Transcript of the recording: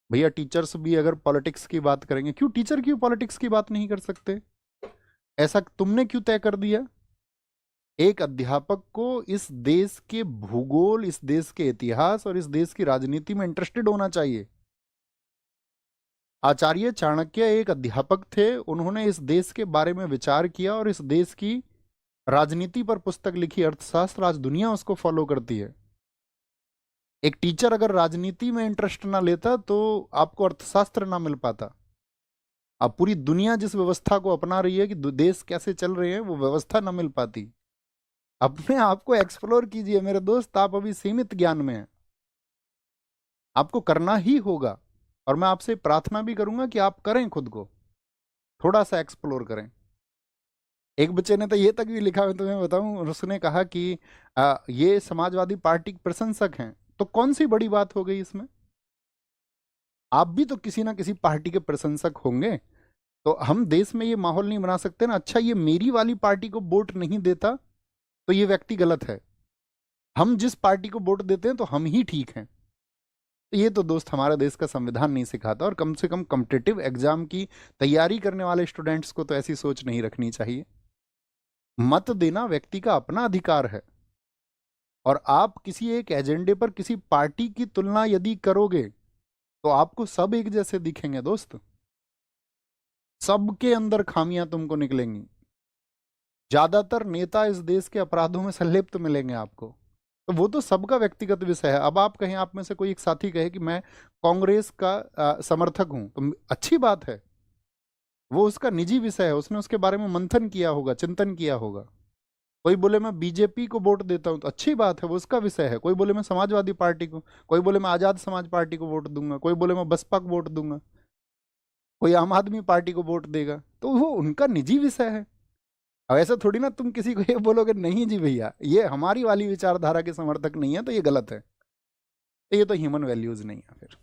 भैया टीचर्स भी अगर पॉलिटिक्स की बात करेंगे, क्यों टीचर क्यों पॉलिटिक्स की बात नहीं कर सकते? ऐसा तुमने क्यों तय कर दिया? एक अध्यापक को इस देश के भूगोल, इस देश के इतिहास और इस देश की राजनीति में इंटरेस्टेड होना चाहिए। आचार्य चाणक्य एक अध्यापक थे, उन्होंने इस देश के बारे में विचार किया और इस देश की राजनीति पर पुस्तक लिखी, अर्थशास्त्र, आज दुनिया उसको फॉलो करती है। एक टीचर अगर राजनीति में इंटरेस्ट ना लेता तो आपको अर्थशास्त्र ना मिल पाता। अब पूरी दुनिया जिस व्यवस्था को अपना रही है कि देश कैसे चल रहे हैं, वो व्यवस्था ना मिल पाती। अपने आप को एक्सप्लोर कीजिए मेरे दोस्त, आप अभी सीमित ज्ञान में हैं, आपको करना ही होगा। और मैं आपसे प्रार्थना भी करूंगा कि आप करें, खुद को थोड़ा सा एक्सप्लोर करें। एक बच्चे ने तो ये तक भी लिखा, मैं तुम्हें बताऊं, उसने कहा कि ये समाजवादी पार्टी के प्रशंसक हैं। तो कौन सी बड़ी बात हो गई इसमें? आप भी तो किसी ना किसी पार्टी के प्रशंसक होंगे। तो हम देश में ये माहौल नहीं बना सकते ना, अच्छा ये मेरी वाली पार्टी को वोट नहीं देता तो ये व्यक्ति गलत है, हम जिस पार्टी को वोट देते हैं तो हम ही ठीक हैं। तो ये तो दोस्त हमारे देश का संविधान नहीं सिखाता, और कम से कम कॉम्पिटिटिव एग्जाम की तैयारी करने वाले स्टूडेंट्स को तो ऐसी सोच नहीं रखनी चाहिए। मत देना व्यक्ति का अपना अधिकार है, और आप किसी एक एजेंडे पर किसी पार्टी की तुलना यदि करोगे तो आपको सब एक जैसे दिखेंगे दोस्त, सबके अंदर खामियां तुमको निकलेंगी। ज्यादातर नेता इस देश के अपराधों में संलिप्त मिलेंगे आपको। तो वो तो सबका व्यक्तिगत विषय है। अब आप कहें, आप में से कोई एक साथी कहे कि मैं कांग्रेस का समर्थक हूं, तो अच्छी बात है, वो उसका निजी विषय है, उसने उसके बारे में मंथन किया होगा, चिंतन किया होगा। कोई बोले मैं बीजेपी को वोट देता हूं, तो अच्छी बात है, वो उसका विषय है। कोई बोले मैं समाजवादी पार्टी को, कोई बोले मैं आजाद समाज पार्टी को वोट दूंगा, कोई बोले मैं बसपा को वोट दूंगा, कोई आम आदमी पार्टी को वोट देगा, तो वो उनका निजी विषय है। अब ऐसा थोड़ी ना तुम किसी को ये बोलोगे नहीं जी भैया ये हमारी वाली विचारधारा के समर्थक नहीं है तो ये गलत है। तो ये तो ह्यूमन वैल्यूज नहीं है फिर।